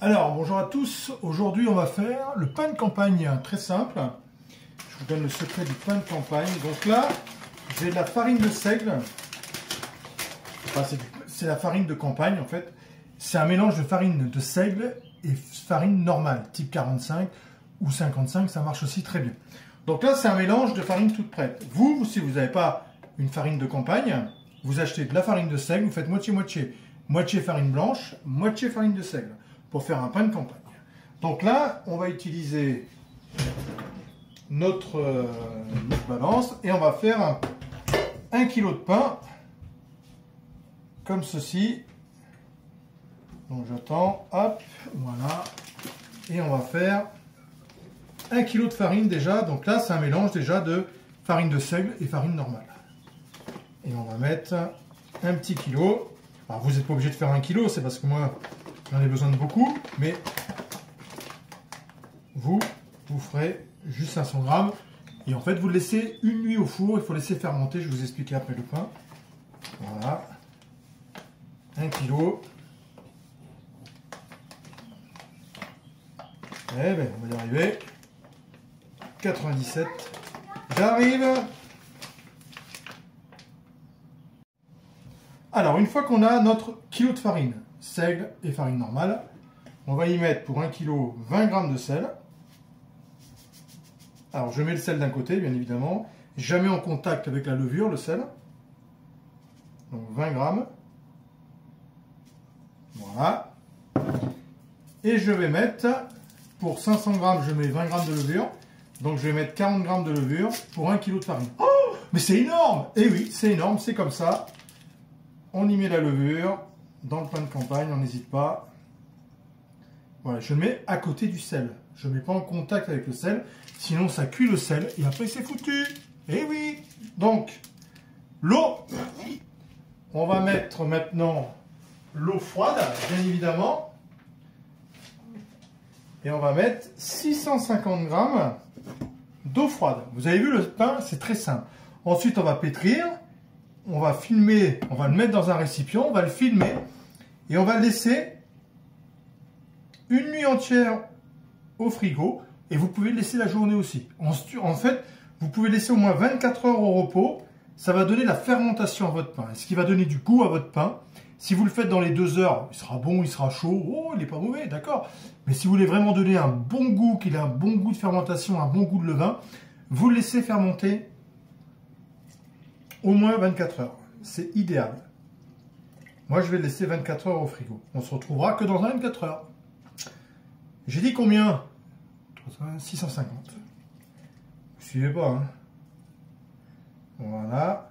Alors, bonjour à tous. Aujourd'hui, on va faire le pain de campagne, très simple. Je vous donne le secret du pain de campagne. Donc là, j'ai de la farine de seigle. Enfin, c'est la farine de campagne, en fait. C'est un mélange de farine de seigle et farine normale, type 45 ou 55, ça marche aussi très bien. Donc là, c'est un mélange de farine toute prête. Vous, si vous n'avez pas une farine de campagne, vous achetez de la farine de seigle, vous faites moitié-moitié. Moitié farine blanche, moitié farine de seigle, pour faire un pain de campagne. Donc là, on va utiliser notre balance et on va faire 1 kg de pain, comme ceci. Donc j'attends, hop, voilà. Et on va faire 1 kg de farine déjà. Donc là, c'est un mélange déjà de farine de seigle et farine normale. Et on va mettre un petit kilo. Alors vous n'êtes pas obligé de faire 1 kg, c'est parce que moi, j'en ai besoin de beaucoup. Mais vous ferez juste 500 grammes. Et en fait, vous le laissez une nuit au four. Il faut laisser fermenter. Je vais vous expliquer après le pain. Voilà. 1 kg. Eh bien, on va y arriver. 97. J'arrive. Alors, une fois qu'on a notre kilo de farine, seigle et farine normale, on va y mettre pour 1 kg 20 g de sel. Alors, je mets le sel d'un côté, bien évidemment. Jamais en contact avec la levure, le sel. Donc, 20 g. Voilà. Et je vais mettre, pour 500 g, je mets 20 g de levure. Donc, je vais mettre 40 g de levure pour 1 kg de farine. Oh, mais c'est énorme! Eh oui, c'est énorme, c'est comme ça. On y met la levure dans le pain de campagne, on n'hésite pas. Voilà, je le mets à côté du sel. Je ne mets pas en contact avec le sel, sinon ça cuit le sel et après c'est foutu. Eh oui! Donc, l'eau. On va mettre maintenant l'eau froide, bien évidemment. Et on va mettre 650 g d'eau froide. Vous avez vu, le pain, c'est très simple. Ensuite, on va pétrir. On va filmer, on va le mettre dans un récipient, on va le filmer et on va le laisser une nuit entière au frigo et vous pouvez le laisser la journée aussi. En fait, vous pouvez laisser au moins 24 heures au repos, ça va donner la fermentation à votre pain, ce qui va donner du goût à votre pain. Si vous le faites dans les 2 heures, il sera bon, il sera chaud, oh, il n'est pas mauvais, d'accord. Mais si vous voulez vraiment donner un bon goût, qu'il ait un bon goût de fermentation, un bon goût de levain, vous le laissez fermenter au moins 24 heures. C'est idéal. Moi, je vais le laisser 24 heures au frigo. On se retrouvera que dans 24 heures. J'ai dit combien? 650. Vous suivez pas, hein? Voilà.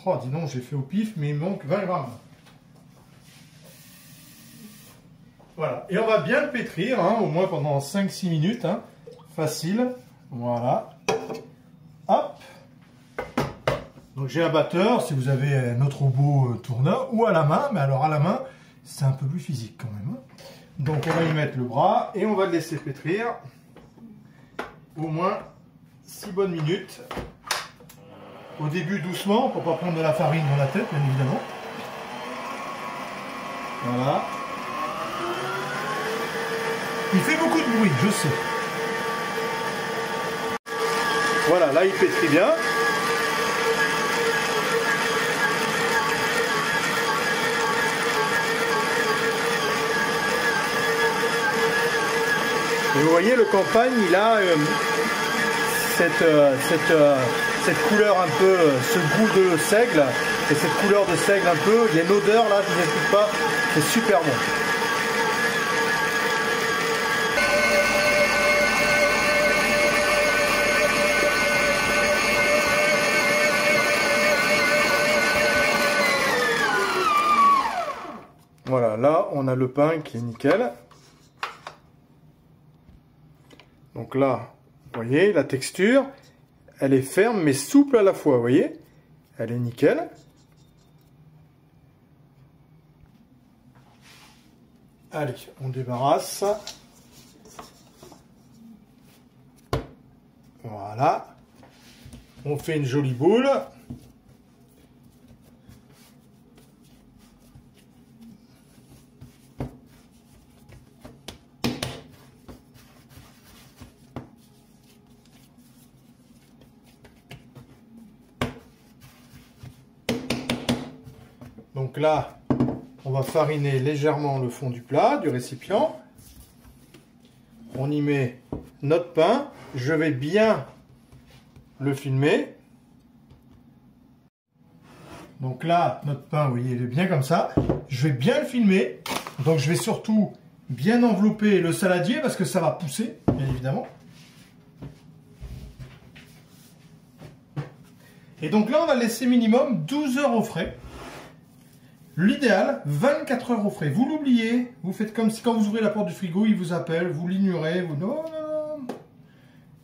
Oh, dis donc, j'ai fait au pif, mais il me manque 20 grammes. Voilà. Et on va bien le pétrir, hein, au moins pendant 5-6 minutes. Hein. Facile. Voilà. Hop. Donc j'ai un batteur, si vous avez notre robot tourneur, ou à la main, mais alors à la main, c'est un peu plus physique quand même. Hein. Donc on va y mettre le bras et on va le laisser pétrir au moins 6 bonnes minutes. Au début doucement, pour ne pas prendre de la farine dans la tête, bien évidemment. Voilà. Il fait beaucoup de bruit, je sais. Voilà, là il pétrit bien. Et vous voyez, le campagne, il a cette couleur un peu, ce goût de seigle, et cette couleur de seigle un peu, il y a une odeur là, je ne vous explique pas, c'est super bon. Voilà, là, on a le pain qui est nickel. Donc là, vous voyez, la texture, elle est ferme mais souple à la fois, vous voyez. Elle est nickel. Allez, on débarrasse. Voilà. On fait une jolie boule. Donc là, on va fariner légèrement le fond du plat, du récipient. On y met notre pain. Je vais bien le filmer. Donc là, notre pain, vous voyez, il est bien comme ça. Je vais bien le filmer. Donc je vais surtout bien envelopper le saladier parce que ça va pousser, bien évidemment. Et donc là, on va le laisser minimum 12 heures au frais. L'idéal, 24 heures au frais. Vous l'oubliez, vous faites comme si quand vous ouvrez la porte du frigo, il vous appelle, vous l'ignorez, vous... Non, non, non.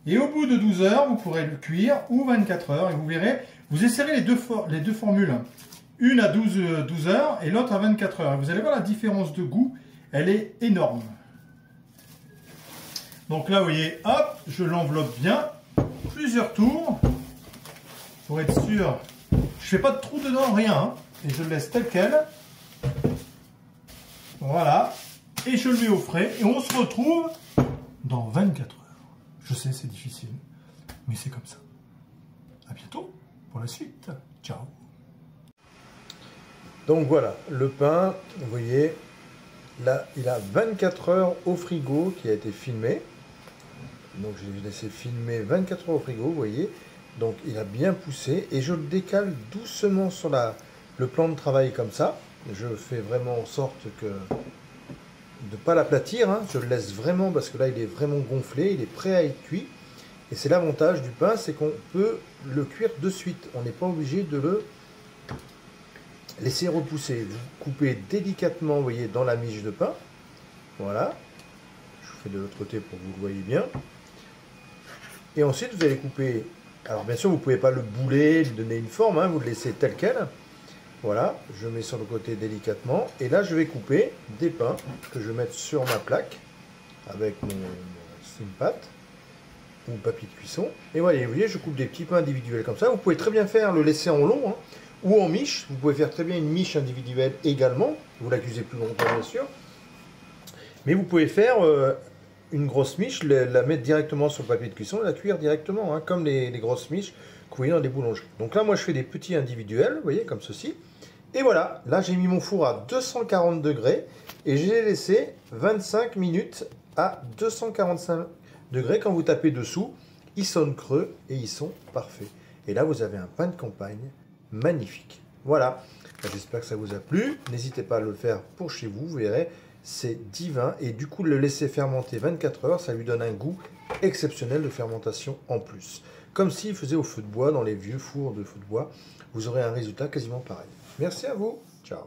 Et au bout de 12 heures, vous pourrez le cuire, ou 24 heures, et vous verrez, vous essayerez les deux formules. Une à 12 heures et l'autre à 24 heures. Vous allez voir la différence de goût, elle est énorme. Donc là, vous voyez, hop, je l'enveloppe bien, plusieurs tours, pour être sûr. Je ne fais pas de trou dedans, rien, hein, et je le laisse tel quel. Voilà, et je le mets au frais, et on se retrouve dans 24 heures. Je sais, c'est difficile, mais c'est comme ça. À bientôt pour la suite. Ciao. Donc voilà, le pain, vous voyez, là, il a 24 heures au frigo qui a été filmé. Donc je l'ai laissé filmer 24 heures au frigo, vous voyez. Donc il a bien poussé et je le décale doucement sur le plan de travail comme ça. Je fais vraiment en sorte que de ne pas l'aplatir, hein. Je le laisse vraiment parce que là il est vraiment gonflé, il est prêt à être cuit. Et c'est l'avantage du pain, c'est qu'on peut le cuire de suite. On n'est pas obligé de le laisser repousser. Vous coupez délicatement, vous voyez, dans la miche de pain. Voilà. Je vous fais de l'autre côté pour que vous le voyez bien. Et ensuite, vous allez couper. Alors, bien sûr, vous ne pouvez pas le bouler, lui donner une forme, hein, vous le laissez tel quel. Voilà. Je mets sur le côté délicatement. Et là, je vais couper des pains que je vais mettre sur ma plaque avec mon Slim-Pat ou papier de cuisson. Et voilà, vous voyez, je coupe des petits pains individuels comme ça. Vous pouvez très bien faire le laisser en long, hein, ou en miche. Vous pouvez faire très bien une miche individuelle également. Vous la cuisez plus longtemps, bien sûr. Mais vous pouvez faire une grosse miche, la mettre directement sur le papier de cuisson et la cuire directement, hein, comme les grosses miches que vous voyez dans les boulangeries. Donc là, moi, je fais des petits individuels, vous voyez, comme ceci. Et voilà, là, j'ai mis mon four à 240 degrés et j'ai laissé 25 minutes à 245 degrés. Quand vous tapez dessous, ils sonnent creux et ils sont parfaits. Et là, vous avez un pain de campagne magnifique. Voilà, j'espère que ça vous a plu. N'hésitez pas à le faire pour chez vous, vous verrez, c'est divin. Et du coup, le laisser fermenter 24 heures, ça lui donne un goût exceptionnel de fermentation en plus. Comme s'il faisait au feu de bois, dans les vieux fours de feu de bois, vous aurez un résultat quasiment pareil. Merci à vous, ciao.